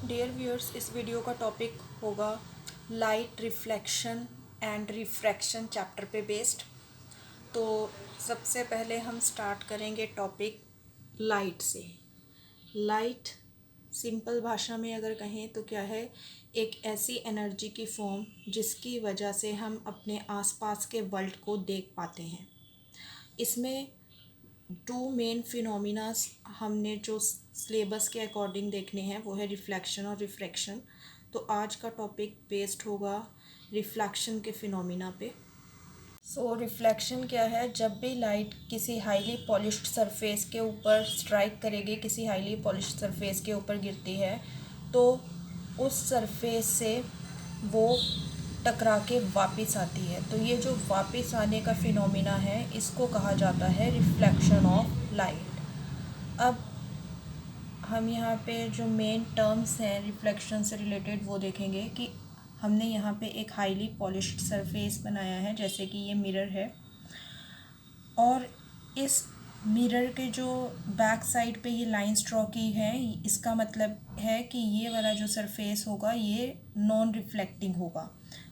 Dear viewers, इस video का topic होगा light reflection and refraction chapter पे बेस्ड। तो सबसे पहले हम स्टार्ट करेंगे टॉपिक लाइट से। लाइट सिंपल भाषा में अगर कहें तो क्या है, एक ऐसी एनर्जी की फॉर्म जिसकी वजह से हम अपने आसपास के वर्ल्ड को देख पाते हैं। इसमें टू मेन फिनोमिनास हमने जो सिलेबस के अकॉर्डिंग देखने हैं वो है रिफ्लेक्शन और रिफ्रैक्शन। तो आज का टॉपिक बेस्ड होगा रिफ्लेक्शन के फिनोमिना पे। सो रिफ्लेक्शन क्या है, जब भी लाइट किसी हाईली पॉलिश्ड सरफेस के ऊपर स्ट्राइक करेगी, किसी हाईली पॉलिश्ड सरफेस के ऊपर गिरती है तो उस सरफेस से वो टकरा के वापस आती है। तो ये जो वापस आने का फिनोमिना है इसको कहा जाता है रिफ्लेक्शन ऑफ लाइट। अब हम यहाँ पे जो मेन टर्म्स हैं रिफ्लेक्शन से रिलेटेड वो देखेंगे कि हमने यहाँ पे एक हाईली पॉलिश्ड सरफेस बनाया है, जैसे कि ये मिरर है, और इस मिरर के जो बैक साइड पे ये लाइंस ड्रॉ की है, इसका मतलब है कि ये वाला जो सरफेस होगा ये नॉन रिफ्लेक्टिंग होगा।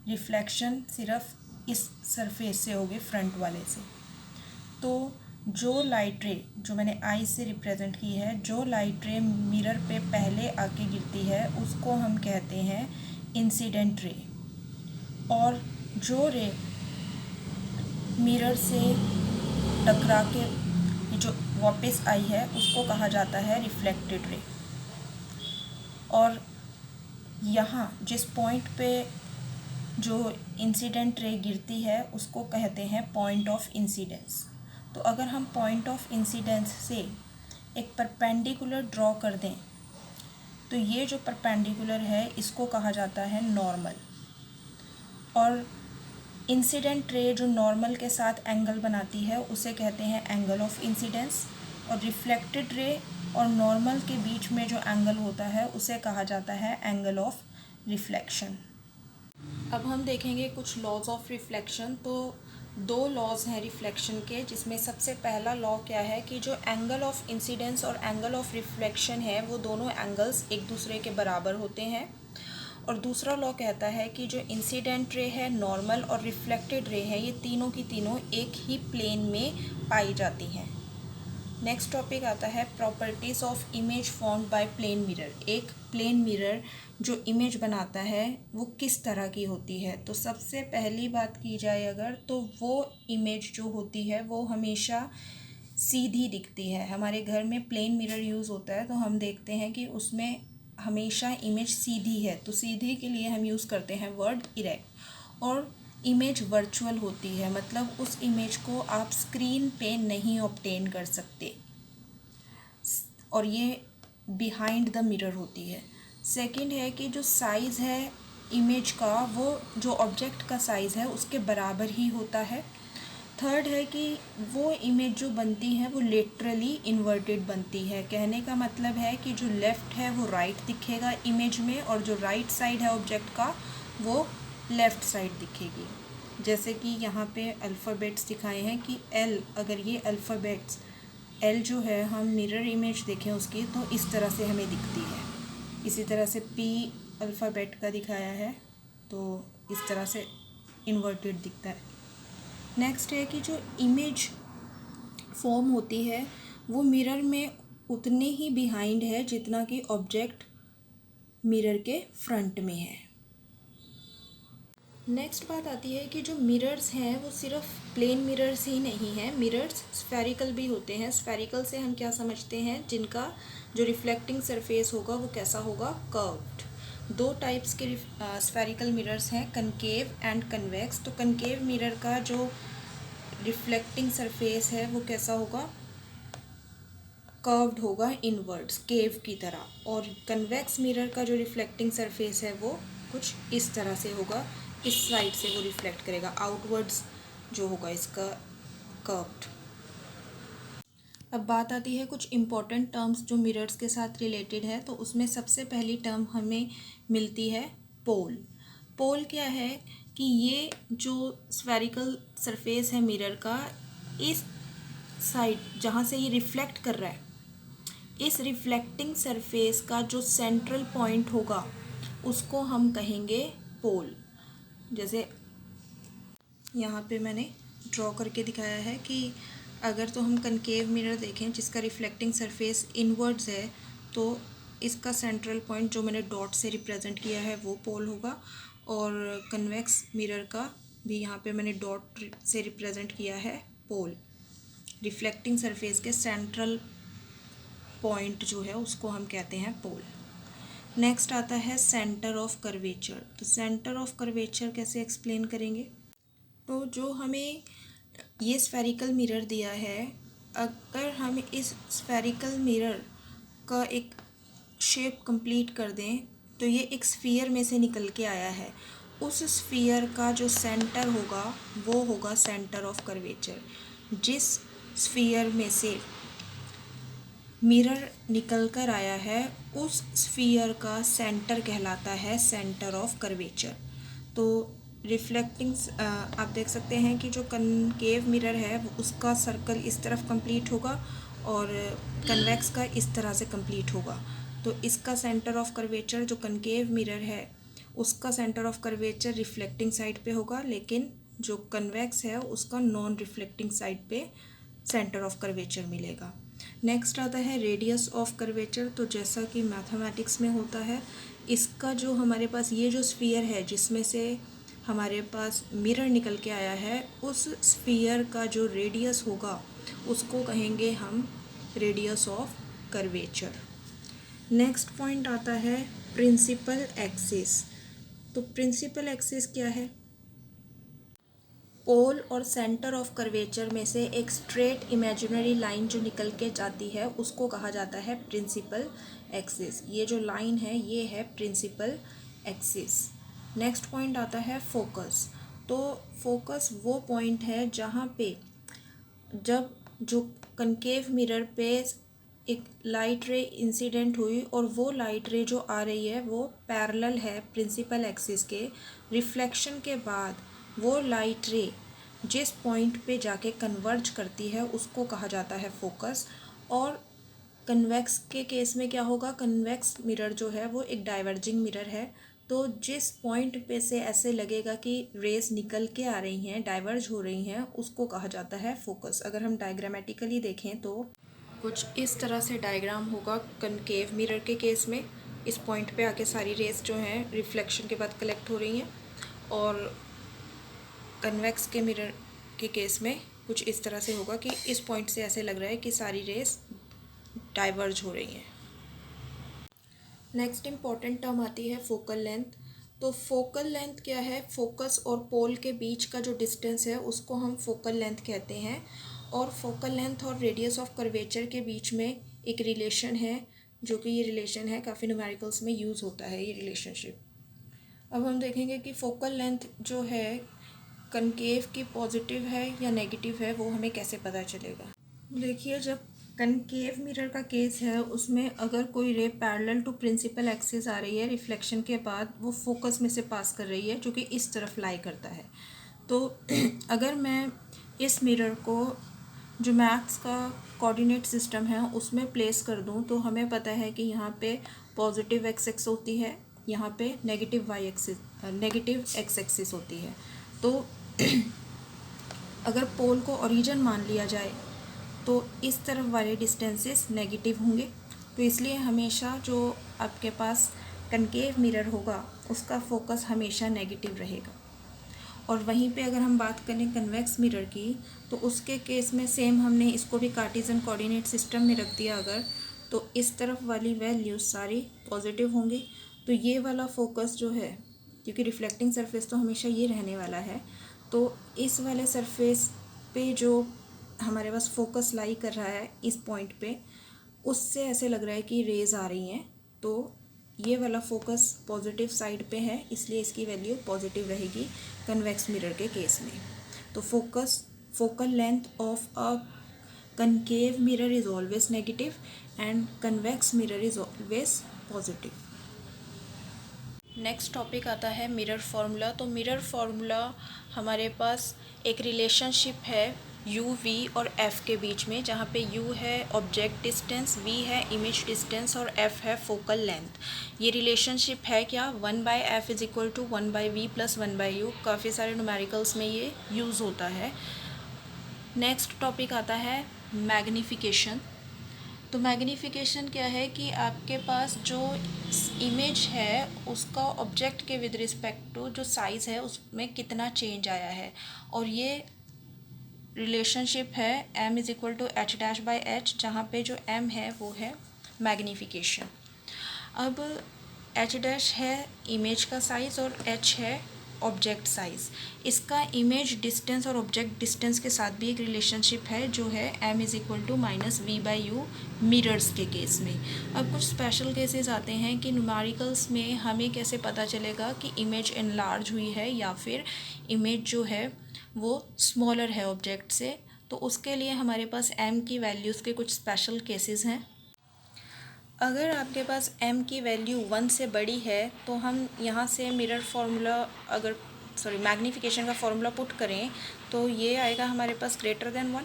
रिफ्लेक्शन सिर्फ इस सरफेस से होगी, फ्रंट वाले से। तो जो लाइट रे जो मैंने आई से रिप्रेजेंट की है, जो लाइट रे मिरर पे पहले आके गिरती है उसको हम कहते हैं इंसिडेंट रे, और जो रे मिरर से टकरा के जो वापस आई है उसको कहा जाता है रिफ्लेक्टेड रे। और यहाँ जिस पॉइंट पे जो इंसिडेंट रे गिरती है उसको कहते हैं पॉइंट ऑफ इंसिडेंस। तो अगर हम पॉइंट ऑफ इंसिडेंस से एक परपेंडिकुलर ड्रॉ कर दें तो ये जो परपेंडिकुलर है इसको कहा जाता है नॉर्मल। और इंसिडेंट रे जो नॉर्मल के साथ एंगल बनाती है उसे कहते हैं एंगल ऑफ इंसिडेंस, और रिफ्लेक्टेड रे और नॉर्मल के बीच में जो एंगल होता है उसे कहा जाता है एंगल ऑफ रिफ्लेक्शन। अब हम देखेंगे कुछ लॉज ऑफ रिफ्लेक्शन। तो दो लॉज हैं रिफ्लेक्शन के, जिसमें सबसे पहला लॉ क्या है कि जो एंगल ऑफ इंसिडेंस और एंगल ऑफ रिफ्लेक्शन है वो दोनों एंगल्स एक दूसरे के बराबर होते हैं। और दूसरा लॉ कहता है कि जो इंसिडेंट रे है, नॉर्मल और रिफ्लेक्टेड रे है, ये तीनों की तीनों एक ही प्लेन में पाई जाती हैं। नेक्स्ट टॉपिक आता है properties of image formed by plane mirror. एक प्लेन मिरर जो इमेज बनाता है वो किस तरह की होती है। तो सबसे पहली बात की जाए अगर, तो वो इमेज जो होती है वो हमेशा सीधी दिखती है। हमारे घर में प्लेन मिरर यूज़ होता है तो हम देखते हैं कि उसमें हमेशा इमेज सीधी है। तो सीधी के लिए हम यूज़ करते हैं वर्ड इरेक्ट। और इमेज वर्चुअल होती है, मतलब उस इमेज को आप स्क्रीन पे नहीं ऑब्टेन कर सकते, और ये बिहाइंड द मिरर होती है। सेकंड है कि जो साइज़ है इमेज का वो जो ऑब्जेक्ट का साइज़ है उसके बराबर ही होता है। थर्ड है कि वो इमेज जो बनती है वो लेटरली इन्वर्टेड बनती है। कहने का मतलब है कि जो लेफ़्ट है वो राइट दिखेगा इमेज में, और जो राइट साइड है ऑब्जेक्ट का वो लेफ़्ट साइड दिखेगी। जैसे कि यहाँ पे अल्फ़ाबेट्स दिखाए हैं कि एल, अगर ये अल्फ़ाबेट्स एल जो है हम मिरर इमेज देखें उसकी तो इस तरह से हमें दिखती है। इसी तरह से पी अल्फ़ाबेट का दिखाया है तो इस तरह से इन्वर्टेड दिखता है। नेक्स्ट है कि जो इमेज फॉर्म होती है वो मिरर में उतने ही बिहाइंड है जितना कि ऑब्जेक्ट मिरर के फ्रंट में है। नेक्स्ट बात आती है कि जो मिरर्स हैं वो सिर्फ प्लेन मिरर्स ही नहीं हैं, मिरर्स स्फेरिकल भी होते हैं। स्फेरिकल से हम क्या समझते हैं, जिनका जो रिफ्लेक्टिंग सरफेस होगा वो कैसा होगा, कर्व्ड। दो टाइप्स के स्फेरिकल मिरर्स हैं, कनकेव एंड कन्वेक्स। तो कनकेव मिरर का जो रिफ्लेक्टिंग सरफेस है वो कैसा होगा, कर्व्ड होगा इनवर्ड्स, केव की तरह। और कन्वेक्स मिरर का जो रिफ्लेक्टिंग सरफेस है वो कुछ इस तरह से होगा, इस साइड से वो रिफ्लेक्ट करेगा, आउटवर्ड्स जो होगा इसका कर्व्ड। अब बात आती है कुछ इम्पॉर्टेंट टर्म्स जो मिरर्स के साथ रिलेटेड है। तो उसमें सबसे पहली टर्म हमें मिलती है पोल। पोल क्या है कि ये जो स्फेरिकल सरफेस है मिरर का, इस साइड जहाँ से ये रिफ्लेक्ट कर रहा है इस रिफ्लेक्टिंग सरफेस का जो सेंट्रल पॉइंट होगा उसको हम कहेंगे पोल। जैसे यहाँ पे मैंने ड्रॉ करके दिखाया है कि अगर तो हम कनकेव मिरर देखें जिसका रिफ्लेक्टिंग सरफेस इनवर्ड्स है, तो इसका सेंट्रल पॉइंट जो मैंने डॉट से रिप्रेजेंट किया है वो पोल होगा, और कन्वेक्स मिरर का भी यहाँ पे मैंने डॉट से रिप्रेजेंट किया है पोल। रिफ्लेक्टिंग सरफेस के सेंट्रल पॉइंट जो है उसको हम कहते हैं पोल। नेक्स्ट आता है सेंटर ऑफ कर्वेचर। तो सेंटर ऑफ कर्वेचर कैसे एक्सप्लेन करेंगे? तो जो हमें ये स्फेरिकल मिरर दिया है, अगर हम इस स्फेरिकल मिरर का एक शेप कंप्लीट कर दें तो ये एक स्फीयर में से निकल के आया है। उस स्फीयर का जो सेंटर होगा वो होगा सेंटर ऑफ कर्वेचर। जिस स्फीयर में से मिरर निकल कर आया है उस स्फीयर का सेंटर कहलाता है सेंटर ऑफ कर्वेचर। तो रिफ्लेक्टिंग आप देख सकते हैं कि जो कनकेव मिरर है उसका सर्कल इस तरफ कंप्लीट होगा और कन्वेक्स का इस तरह से कंप्लीट होगा। तो इसका सेंटर ऑफ कर्वेचर जो कनकेव मिरर है उसका centre of curvature reflecting side पे होगा, लेकिन जो कन्वेक्स है उसका नॉन रिफ्लेक्टिंग साइड पे सेंटर ऑफ कर्वेचर मिलेगा। नेक्स्ट आता है रेडियस ऑफ कर्वेचर। तो जैसा कि मैथमेटिक्स में होता है, इसका जो हमारे पास ये जो स्फीयर है जिसमें से हमारे पास मिरर निकल के आया है, उस स्फीयर का जो रेडियस होगा उसको कहेंगे हम radius of curvature. Next point आता है प्रिंसिपल एक्सिस। तो प्रिंसिपल एक्सिस क्या है? पोल और सेंटर ऑफ कर्वेचर में से एक स्ट्रेट इमेजिनरी लाइन जो निकल के जाती है उसको कहा जाता है प्रिंसिपल एक्सिस। ये जो लाइन है ये है प्रिंसिपल एक्सिस। नेक्स्ट पॉइंट आता है फोकस। तो फोकस वो पॉइंट है जहाँ पे जब जो कनकेव मिरर पे एक लाइट रे इंसिडेंट हुई और वो लाइट रे जो आ रही है वो पैरेलल है प्रिंसिपल एक्सिस के, रिफ्लेक्शन के बाद वो लाइट रे जिस पॉइंट पे जाके कन्वर्ज करती है उसको कहा जाता है फोकस। और कन्वेक्स के केस में क्या होगा? कन्वेक्स मिरर जो है वो एक डाइवर्जिंग मिरर है, तो जिस पॉइंट पे से ऐसे लगेगा कि रेज निकल के आ रही हैं, डाइवर्ज हो रही हैं, उसको कहा जाता है फोकस। अगर हम डायग्रामेटिकली देखें तो कुछ इस तरह से डायग्राम होगा कनकेव मिरर के केस में। इस पॉइंट पे आके सारी रेज जो हैं रिफ्लेक्शन के बाद कलेक्ट हो रही हैं, और कन्वेक्स के मिरर के केस में कुछ इस तरह से होगा कि इस पॉइंट से ऐसे लग रहा है कि सारी रेज डाइवर्ज हो रही हैं। नेक्स्ट इम्पॉर्टेंट टर्म आती है फोकल लेंथ। तो फोकल लेंथ क्या है? फोकस और पोल के बीच का जो डिस्टेंस है उसको हम फोकल लेंथ कहते हैं। और फोकल लेंथ और रेडियस ऑफ कर्वेचर के बीच में एक रिलेशन है, जो कि ये रिलेशन है काफ़ी न्यूमेरिकल्स में यूज़ होता है ये रिलेशनशिप। अब हम देखेंगे कि फोकल लेंथ जो है कनकेव की पॉजिटिव है या नेगेटिव है, वो हमें कैसे पता चलेगा? देखिए, जब कनकेव मिरर का केस है उसमें अगर कोई ray parallel to principal axis आ रही है रिफ्लेक्शन के बाद, वो फोकस में से पास कर रही है जो कि इस तरफ लाई करता है। तो अगर मैं इस मिरर को जो मैथ्स का कोऑर्डिनेट सिस्टम है उसमें प्लेस कर दूं, तो हमें पता है कि यहाँ पे पॉजिटिव एक्स एक्स होती है, यहाँ पे नेगेटिव एक्स एक्सिस होती है। तो अगर पोल को ओरिजिन मान लिया जाए तो इस तरफ वाले डिस्टेंसेस नेगेटिव होंगे। तो इसलिए हमेशा जो आपके पास कनकेव मिरर होगा उसका फोकस हमेशा नेगेटिव रहेगा। और वहीं पे अगर हम बात करें कन्वेक्स मिरर की, तो उसके केस में सेम हमने इसको भी कार्टेशियन कोऑर्डिनेट सिस्टम में रख दिया अगर, तो इस तरफ वाली वैल्यूज सारी पॉजिटिव होंगी। तो ये वाला फोकस जो है, क्योंकि रिफ्लेक्टिंग सरफेस तो हमेशा ये रहने वाला है, तो इस वाले सरफेस पे जो हमारे पास फोकस लाई कर रहा है इस पॉइंट पे, उससे ऐसे लग रहा है कि रेज आ रही हैं, तो ये वाला फोकस पॉजिटिव साइड पे है, इसलिए इसकी वैल्यू पॉजिटिव रहेगी कन्वेक्स मिरर के केस में। तो focal length of a concave mirror is always negative and convex mirror is always positive. Next topic आता है मिरर फार्मूला। तो मिरर फार्मूला हमारे पास एक रिलेशनशिप है यू वी और एफ़ के बीच में, जहाँ पे यू है ऑब्जेक्ट डिस्टेंस, वी है इमेज डिस्टेंस और एफ़ है फोकल लेंथ। ये रिलेशनशिप है क्या, 1/f is equal to 1/v plus 1/u। काफ़ी सारे न्यूमेरिकल्स में ये यूज़ होता है। नेक्स्ट टॉपिक आता है मैग्नीफिकेशन। तो मैग्नीफिकेशन क्या है कि आपके पास जो इमेज है उसका ऑब्जेक्ट के विद रिस्पेक्ट टू जो साइज़ है उसमें कितना चेंज आया है, और ये रिलेशनशिप है m is equal to h dash by h, जहाँ पे जो m है वो है मैग्नीफिकेशन। अब h डैश है इमेज का साइज़ और h है ऑब्जेक्ट साइज़। इसका इमेज डिस्टेंस और ऑब्जेक्ट डिस्टेंस के साथ भी एक रिलेशनशिप है जो है m is equal to minus V by U mirrors के केस में। अब कुछ स्पेशल केसेस आते हैं कि न्यूमेरिकल्स में हमें कैसे पता चलेगा कि इमेज इनलार्ज हुई है या फिर इमेज जो है वो स्मॉलर है ऑब्जेक्ट से। तो उसके लिए हमारे पास m की वैल्यूज़ के कुछ स्पेशल केसेस हैं। अगर आपके पास m की वैल्यू 1 से बड़ी है तो हम यहाँ से मिरर फार्मूला मैग्नीफिकेशन का फार्मूला पुट करें तो ये आएगा हमारे पास ग्रेटर देन 1,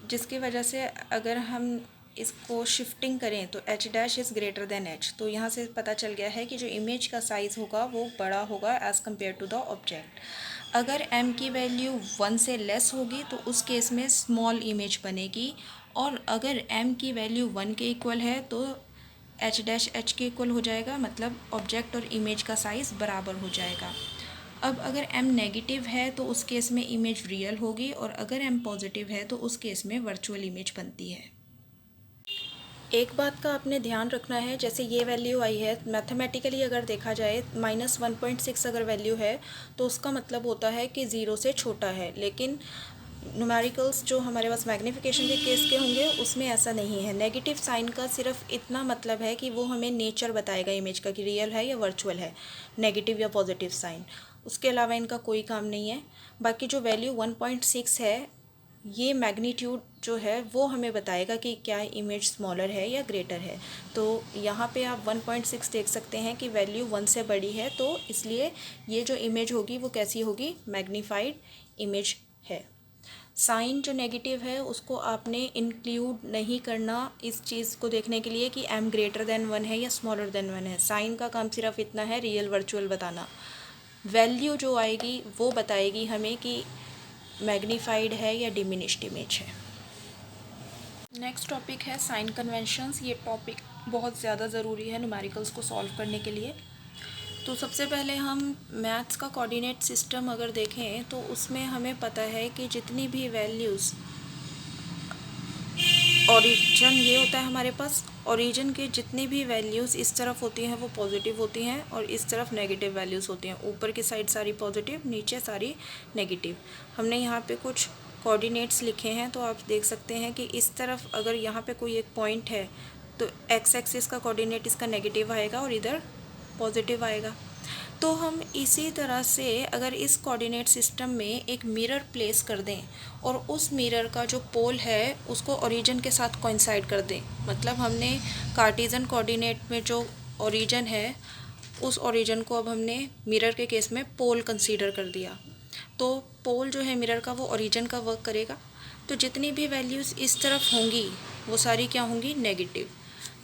जिसकी वजह से अगर हम इसको शिफ्टिंग करें तो h dash is greater than h। तो यहाँ से पता चल गया है कि जो इमेज का साइज़ होगा वो बड़ा होगा as compare to the object. अगर m की वैल्यू 1 से लेस होगी तो उस केस में स्मॉल इमेज बनेगी, और अगर m की वैल्यू 1 के इक्वल है तो h डैश h के इक्वल हो जाएगा, मतलब ऑब्जेक्ट और इमेज का साइज़ बराबर हो जाएगा। अब अगर m नेगेटिव है तो उस केस में इमेज रियल होगी, और अगर m पॉजिटिव है तो उस केस में वर्चुअल इमेज बनती है। एक बात का आपने ध्यान रखना है, जैसे ये वैल्यू आई है मैथमेटिकली अगर देखा जाए -1.6 अगर वैल्यू है तो उसका मतलब होता है कि 0 से छोटा है, लेकिन न्यूमेरिकल्स जो हमारे पास मैग्नीफिकेशन के केस के होंगे उसमें ऐसा नहीं है। नेगेटिव साइन का सिर्फ इतना मतलब है कि वो हमें नेचर बताएगा इमेज का कि रियल है या वर्चुअल है, नेगेटिव या पॉजिटिव साइन। उसके अलावा इनका कोई काम नहीं है। बाकी जो वैल्यू 1.6 है ये मैग्नीट्यूड जो है वो हमें बताएगा कि क्या इमेज स्मॉलर है या ग्रेटर है। तो यहाँ पे आप 1.6 देख सकते हैं कि वैल्यू 1 से बड़ी है, तो इसलिए ये जो इमेज होगी वो कैसी होगी, मैग्नीफाइड इमेज है। साइन जो नेगेटिव है उसको आपने इंक्लूड नहीं करना इस चीज़ को देखने के लिए कि m ग्रेटर देन 1 है या स्मॉलर देन 1 है। साइन का काम सिर्फ इतना है रियल वर्चुअल बताना। वैल्यू जो आएगी वो बताएगी हमें कि मैग्नीफाइड है या डिमिनिश्ड इमेज है। नेक्स्ट टॉपिक है साइन कन्वेंशंस। ये टॉपिक बहुत ज़्यादा ज़रूरी है न्यूमेरिकल्स को सॉल्व करने के लिए। तो सबसे पहले हम मैथ्स का कोऑर्डिनेट सिस्टम अगर देखें तो उसमें हमें पता है कि जितनी भी वैल्यूज़ ओरिजिन ये होता है हमारे पास, ओरिजिन के जितनी भी वैल्यूज़ इस तरफ होती हैं वो पॉजिटिव होती हैं और इस तरफ नेगेटिव वैल्यूज़ होती हैं। ऊपर की साइड सारी पॉजिटिव, नीचे सारी नेगेटिव। हमने यहाँ पे कुछ कोऑर्डिनेट्स लिखे हैं तो आप देख सकते हैं कि इस तरफ अगर यहाँ पे कोई एक पॉइंट है तो एक्स एक्सिस का कोऑर्डिनेट इसका नेगेटिव आएगा और इधर पॉजिटिव आएगा। तो हम इसी तरह से अगर इस कोऑर्डिनेट सिस्टम में एक मिरर प्लेस कर दें और उस मिरर का जो पोल है उसको ओरिजिन के साथ कोइंसाइड कर दें, मतलब हमने कार्टेशियन कोऑर्डिनेट में जो ओरिजिन है उस ओरिजिन को अब हमने मिरर के केस में पोल कंसीडर कर दिया, तो पोल जो है मिरर का वो ओरिजिन का वर्क करेगा। तो जितनी भी वैल्यूज़ इस तरफ होंगी वो सारी क्या होंगी, नेगेटिव।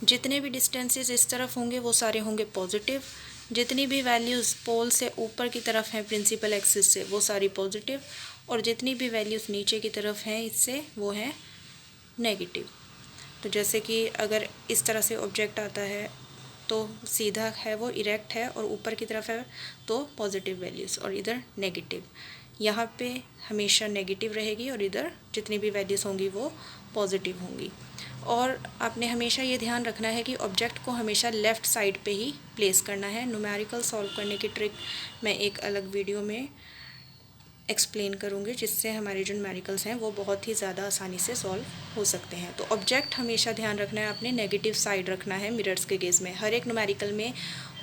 जितने भी डिस्टेंसेस इस तरफ होंगे वो सारे होंगे पॉजिटिव। जितनी भी वैल्यूज़ पोल से ऊपर की तरफ हैं प्रिंसिपल एक्सिस से वो सारी पॉजिटिव, और जितनी भी वैल्यूज़ नीचे की तरफ हैं इससे वो हैं नेगेटिव। तो जैसे कि अगर इस तरह से ऑब्जेक्ट आता है तो सीधा है वो इरेक्ट है और ऊपर की तरफ है तो पॉजिटिव वैल्यूज़ और इधर नेगेटिव। यहाँ पे हमेशा नेगेटिव रहेगी और इधर जितनी भी वैल्यूज़ होंगी वो पॉजिटिव होंगी। और आपने हमेशा ये ध्यान रखना है कि ऑब्जेक्ट को हमेशा लेफ़्ट साइड पे ही प्लेस करना है। न्यूमेरिकल सॉल्व करने की ट्रिक मैं एक अलग वीडियो में एक्सप्लेन करूँगी, जिससे हमारे जो न्यूमेरिकल्स हैं वो बहुत ही ज़्यादा आसानी से सॉल्व हो सकते हैं। तो ऑब्जेक्ट हमेशा ध्यान रखना है, आपने नेगेटिव साइड रखना है मिरर्स के केस में। हर एक न्यूमेरिकल में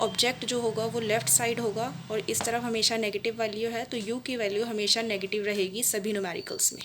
ऑब्जेक्ट जो होगा वो लेफ़्ट साइड होगा और इस तरफ हमेशा नेगेटिव वैल्यू है, तो यू की वैल्यू हमेशा नेगेटिव रहेगी सभी न्यूमेरिकल्स में।